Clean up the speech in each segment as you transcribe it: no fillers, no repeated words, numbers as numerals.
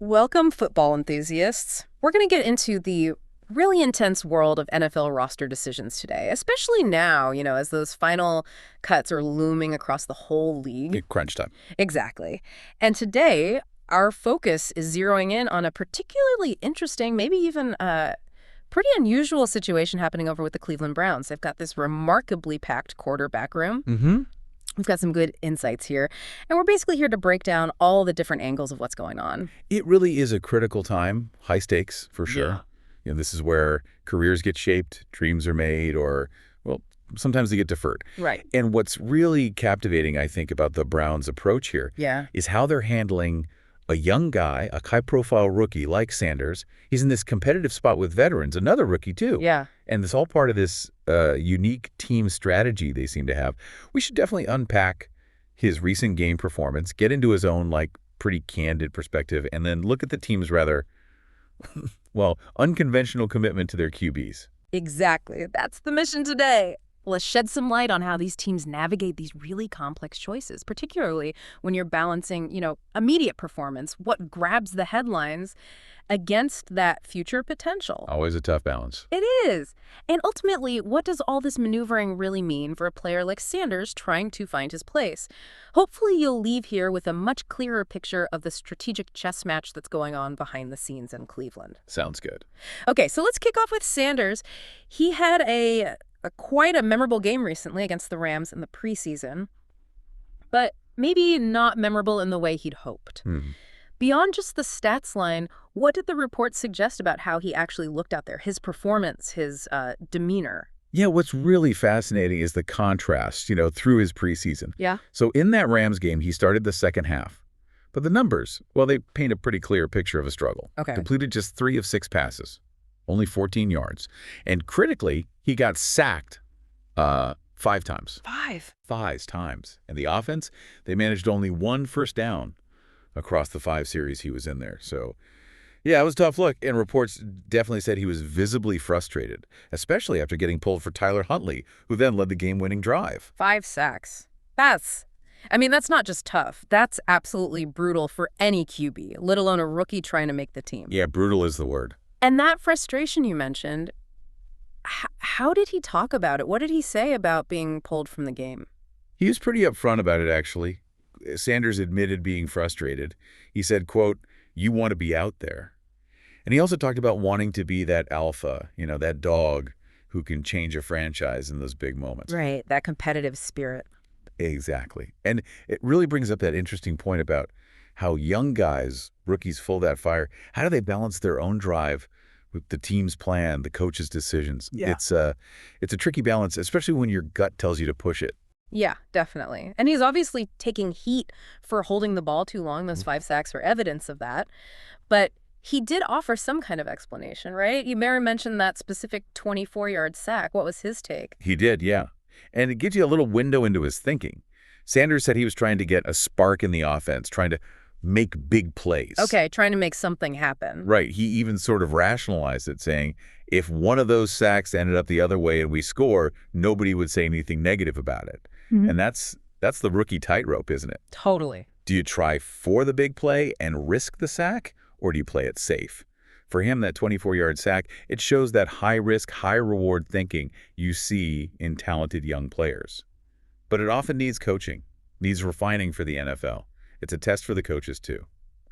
Welcome, football enthusiasts. We're going to get into the really intense world of NFL roster decisions today, especially now, as those final cuts are looming across the whole league. Crunch time. Exactly. And today, our focus is zeroing in on a particularly interesting, maybe even pretty unusual situation happening over with the Cleveland Browns. They've got this remarkably packed quarterback room. Mm-hmm. We've got some good insights here, and we're basically here to break down all the different angles of what's going on. It really is a critical time, high stakes for sure. Yeah. This is where careers get shaped, dreams are made, or, well, sometimes they get deferred. Right. And what's really captivating, I think, about the Browns' approach here is how they're handling a young guy, a high-profile rookie like Sanders. He's in this competitive spot with veterans, another rookie too. Yeah. And it's all part of this unique team strategy they seem to have. We should definitely unpack his recent game performance, get into his own, pretty candid perspective, and then look at the team's rather, well, unconventional commitment to their QBs. Exactly. That's the mission today. Let's shed some light on how these teams navigate these really complex choices, particularly when you're balancing, immediate performance, what grabs the headlines, against that future potential. Always a tough balance. It is. And ultimately, what does all this maneuvering really mean for a player like Sanders trying to find his place? Hopefully, you'll leave here with a much clearer picture of the strategic chess match that's going on behind the scenes in Cleveland. Sounds good. Okay, so let's kick off with Sanders. He had quite a memorable game recently against the Rams in the preseason, but maybe not memorable in the way he'd hoped. Beyond just the stats line, what did the report suggest about how he actually looked out there, his performance, his demeanor? Yeah, what's really fascinating is the contrast, through his preseason. Yeah. So in that Rams game, he started the second half. But the numbers, well, they paint a pretty clear picture of a struggle. Okay. Completed just 3 of 6 passes, only 14 yards. And critically, he got sacked 5 times. 5 times. And the offense, they managed only 1 first down across the 5 series he was in there. So, yeah, it was a tough look. And reports definitely said he was visibly frustrated, especially after getting pulled for Tyler Huntley, who then led the game-winning drive. 5 sacks. That's not just tough. That's absolutely brutal for any QB, let alone a rookie trying to make the team. Yeah, brutal is the word. And that frustration you mentioned, how did he talk about it? What did he say about being pulled from the game? He was pretty upfront about it, actually. Sanders admitted being frustrated. He said, quote, "You want to be out there." And he also talked about wanting to be that alpha, that dog who can change a franchise in those big moments. Right, that competitive spirit. Exactly. And it really brings up that interesting point about how young guys, rookies full of that fire, how do they balance their own drive with the team's plan, the coach's decisions? Yeah. It's a tricky balance, especially when your gut tells you to push it. Yeah, definitely. And he's obviously taking heat for holding the ball too long. Those 5 sacks are evidence of that. But he did offer some kind of explanation, right? You mentioned that specific 24-yard sack. What was his take? He did, yeah. And it gives you a little window into his thinking. Sanders said he was trying to get a spark in the offense, trying to make big plays. Okay, trying to make something happen. Right. He even sort of rationalized it, saying, if one of those sacks ended up the other way and we score, nobody would say anything negative about it. And that's the rookie tightrope, isn't it? Totally. Do you try for the big play and risk the sack, or do you play it safe? For him, that 24-yard sack, it shows that high-risk, high-reward thinking you see in talented young players. But it often needs coaching, needs refining for the NFL. It's a test for the coaches, too.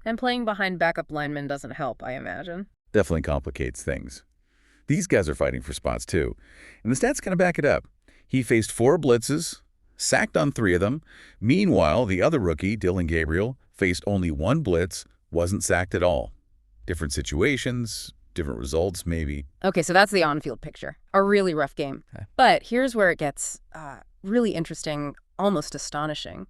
And playing behind backup linemen doesn't help, I imagine. Definitely complicates things. These guys are fighting for spots, too. And the stats kind of back it up. He faced 4 blitzes, sacked on 3 of them. Meanwhile, the other rookie, Dillon Gabriel, faced only 1 blitz, wasn't sacked at all. Different situations, different results, maybe. Okay, so that's the on-field picture. A really rough game. Okay. But here's where it gets really interesting, almost astonishing.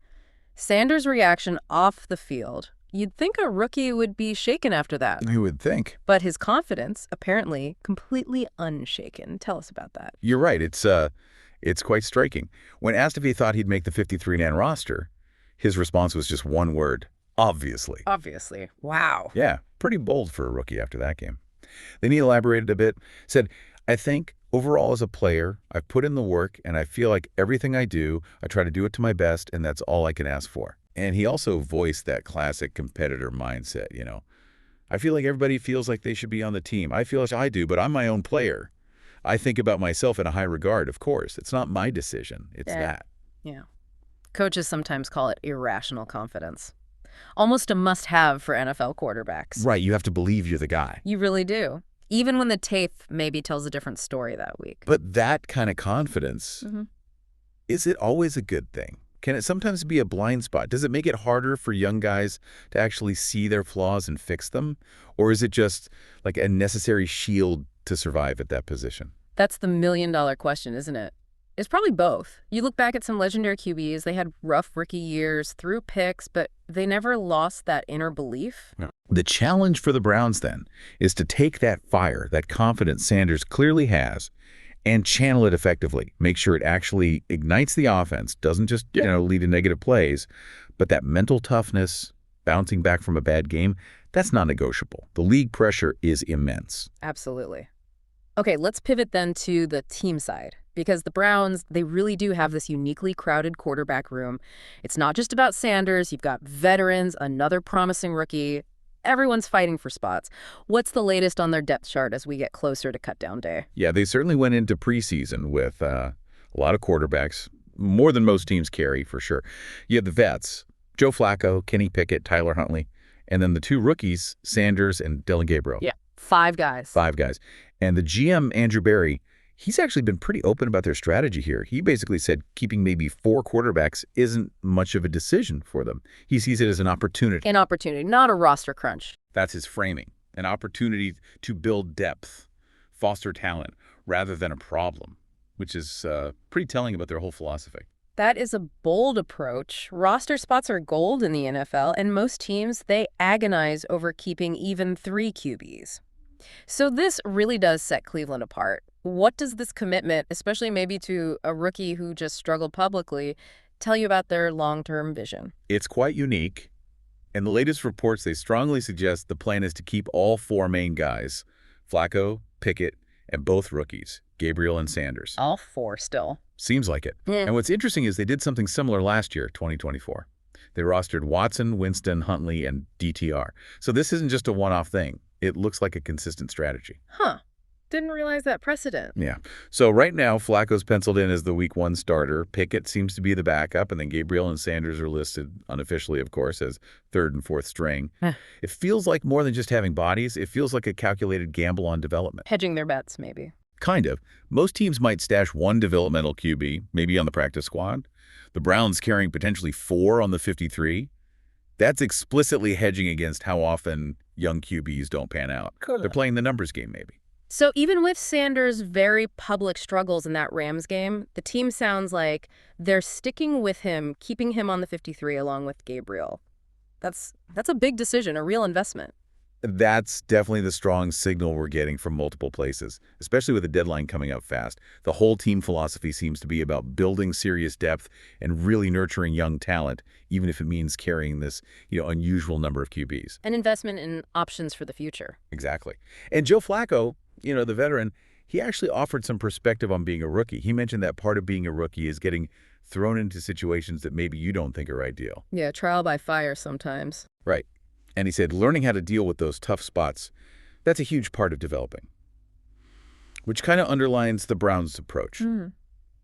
Sanders' reaction off the field. You'd think a rookie would be shaken after that. You would think. But his confidence, apparently, completely unshaken. Tell us about that. You're right. It's quite striking. When asked if he thought he'd make the 53-man roster, his response was just one word: obviously. Obviously. Wow. Yeah, pretty bold for a rookie after that game. Then he elaborated a bit, said, "I think overall as a player, I've put in the work, and I feel like everything I do, I try to do it to my best, and that's all I can ask for." And he also voiced that classic competitor mindset, I feel like everybody feels like they should be on the team. I feel like I do, but I'm my own player. I think about myself in a high regard, of course. It's not my decision. It's that. Yeah. Coaches sometimes call it irrational confidence. Almost a must-have for NFL quarterbacks. Right, you have to believe you're the guy. You really do. Even when the tape maybe tells a different story that week. But that kind of confidence, is it always a good thing? Can it sometimes be a blind spot? Does it make it harder for young guys to actually see their flaws and fix them? Or is it just like a necessary shield to survive at that position? That's the million-dollar question, isn't it? It's probably both. You look back at some legendary QBs, they had rough rookie years, threw picks, but they never lost that inner belief. No. The challenge for the Browns, then, is to take that fire, that confidence Sanders clearly has, and channel it effectively. Make sure it actually ignites the offense, doesn't just lead to negative plays, but that mental toughness, bouncing back from a bad game, that's not negotiable. The league pressure is immense. Absolutely. Okay, let's pivot then to the team side, because the Browns, they really do have this uniquely crowded quarterback room. It's not just about Sanders. You've got veterans, another promising rookie. Everyone's fighting for spots. What's the latest on their depth chart as we get closer to cutdown day? Yeah, they certainly went into preseason with a lot of quarterbacks, more than most teams carry, for sure. You have the vets, Joe Flacco, Kenny Pickett, Tyler Huntley, and then the two rookies, Sanders and Dillon Gabriel. Yeah, 5 guys. 5 guys. And the GM, Andrew Berry, he's actually been pretty open about their strategy here. He basically said keeping maybe 4 quarterbacks isn't much of a decision for them. He sees it as an opportunity. An opportunity, not a roster crunch. That's his framing. An opportunity to build depth, foster talent, rather than a problem, which is pretty telling about their whole philosophy. That is a bold approach. Roster spots are gold in the NFL, and most teams, they agonize over keeping even 3 QBs. So this really does set Cleveland apart. What does this commitment, especially maybe to a rookie who just struggled publicly, tell you about their long-term vision? It's quite unique. In the latest reports, they strongly suggest the plan is to keep all 4 main guys, Flacco, Pickett, and both rookies, Gabriel and Sanders. All 4 still. Seems like it. Yeah. And what's interesting is they did something similar last year, 2024. They rostered Watson, Winston, Huntley, and DTR. So this isn't just a one-off thing. It looks like a consistent strategy. Huh. Didn't realize that precedent. Yeah. So right now, Flacco's penciled in as the Week 1 starter. Pickett seems to be the backup, and then Gabriel and Sanders are listed, unofficially, of course, as 3rd and 4th string. It feels like more than just having bodies. It feels like a calculated gamble on development. Hedging their bets, maybe. Kind of. Most teams might stash 1 developmental QB, maybe on the practice squad. The Browns carrying potentially 4 on the 53. That's explicitly hedging against how often young QBs don't pan out. Cool. They're playing the numbers game, maybe. So even with Sanders' very public struggles in that Rams game, the team sounds like they're sticking with him, keeping him on the 53 along with Gabriel. That's a big decision, a real investment. That's definitely the strong signal we're getting from multiple places, especially with the deadline coming up fast. The whole team philosophy seems to be about building serious depth and really nurturing young talent, even if it means carrying this, unusual number of QBs. An investment in options for the future. Exactly. And Joe Flacco, the veteran, he actually offered some perspective on being a rookie. He mentioned that part of being a rookie is getting thrown into situations that maybe you don't think are ideal. Yeah, trial by fire sometimes. Right. And he said learning how to deal with those tough spots, that's a huge part of developing, which kind of underlines the Browns' approach.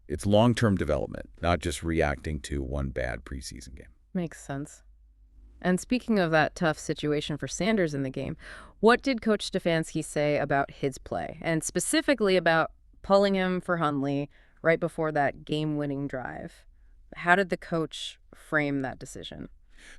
It's long-term development, not just reacting to one bad preseason game. Makes sense. And speaking of that tough situation for Sanders in the game, what did Coach Stefanski say about his play, and specifically about pulling him for Huntley right before that game-winning drive? How did the coach frame that decision?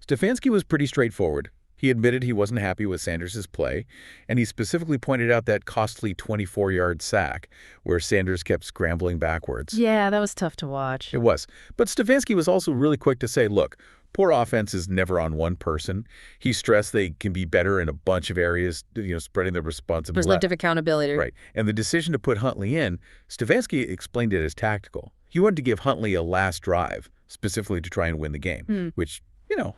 Stefanski was pretty straightforward. He admitted he wasn't happy with Sanders' play, and he specifically pointed out that costly 24-yard sack where Sanders kept scrambling backwards. Yeah, that was tough to watch. It was. But Stefanski was also really quick to say, look, poor offense is never on one person. He stressed they can be better in a bunch of areas, spreading the responsibility. Perspective, accountability. Right. And the decision to put Huntley in, Stefanski explained it as tactical. He wanted to give Huntley a last drive, specifically to try and win the game, which,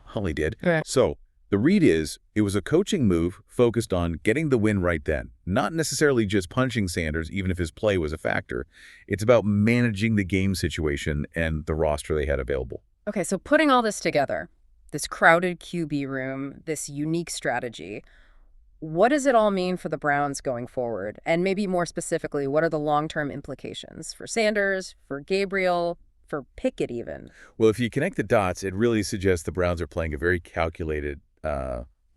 Huntley did. Right. So the read is, it was a coaching move focused on getting the win right then, not necessarily just punching Sanders, even if his play was a factor. It's about managing the game situation and the roster they had available. Okay, so putting all this together, this crowded QB room, this unique strategy, What does it all mean for the Browns going forward? And maybe more specifically, what are the long-term implications for Sanders, for Gabriel, for Pickett even? Well, if you connect the dots, it really suggests the Browns are playing a very calculated,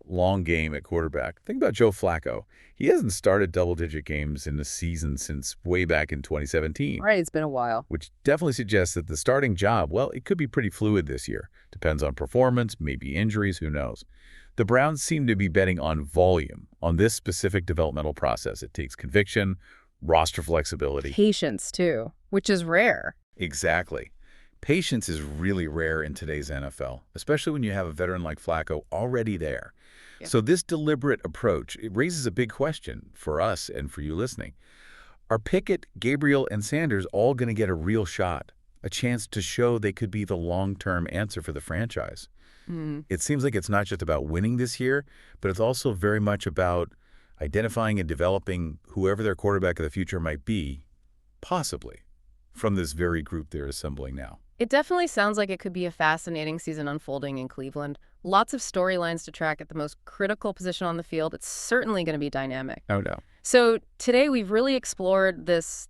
long game at quarterback. Think about Joe Flacco. He hasn't started double-digit games in the season since way back in 2017. Right, it's been a while. Which definitely suggests that the starting job, well, it could be pretty fluid this year. Depends on performance, maybe injuries, who knows. The Browns seem to be betting on volume, on this specific developmental process. It takes conviction, roster flexibility. Patience, too, which is rare. Exactly. Patience is really rare in today's NFL, especially when you have a veteran like Flacco already there. Yeah. So this deliberate approach, it raises a big question for us and for you listening. Are Pickett, Gabriel, and Sanders all going to get a real shot, a chance to show they could be the long-term answer for the franchise? It seems like it's not just about winning this year, but it's also very much about identifying and developing whoever their quarterback of the future might be, possibly, from this very group they're assembling now. It definitely sounds like it could be a fascinating season unfolding in Cleveland. Lots of storylines to track at the most critical position on the field. It's certainly going to be dynamic. No doubt. So today we've really explored this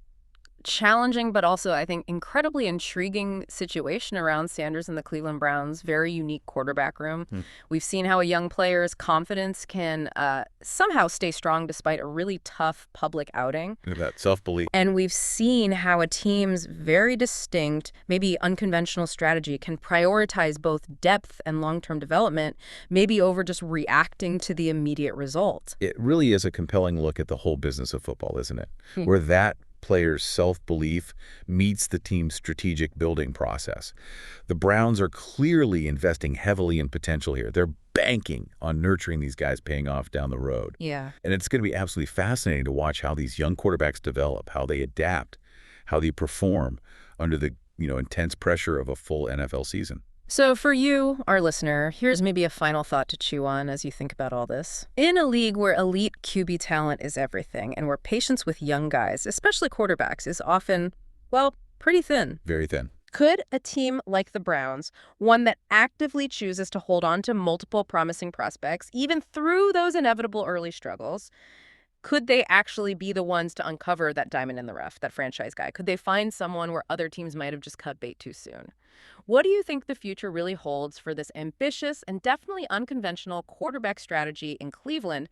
challenging but also, I think, incredibly intriguing situation around Sanders and the Cleveland Browns' very unique quarterback room. We've seen how a young player's confidence can somehow stay strong despite a really tough public outing. That self-belief. And we've seen how a team's very distinct, maybe unconventional strategy can prioritize both depth and long-term development, maybe over just reacting to the immediate result. It really is a compelling look at the whole business of football, isn't it? Where that player's self-belief meets the team's strategic building process. The Browns are clearly investing heavily in potential here. They're banking on nurturing these guys, paying off down the road. Yeah. And it's going to be absolutely fascinating to watch how these young quarterbacks develop, how they adapt, how they perform under the, intense pressure of a full NFL season. So for you, our listener, here's maybe a final thought to chew on as you think about all this. In a league where elite QB talent is everything and where patience with young guys, especially quarterbacks, is often, well, pretty thin. Very thin. Could a team like the Browns, one that actively chooses to hold on to multiple promising prospects, even through those inevitable early struggles, could they actually be the ones to uncover that diamond in the rough, that franchise guy? Could they find someone where other teams might have just cut bait too soon? What do you think the future really holds for this ambitious and definitely unconventional quarterback strategy in Cleveland?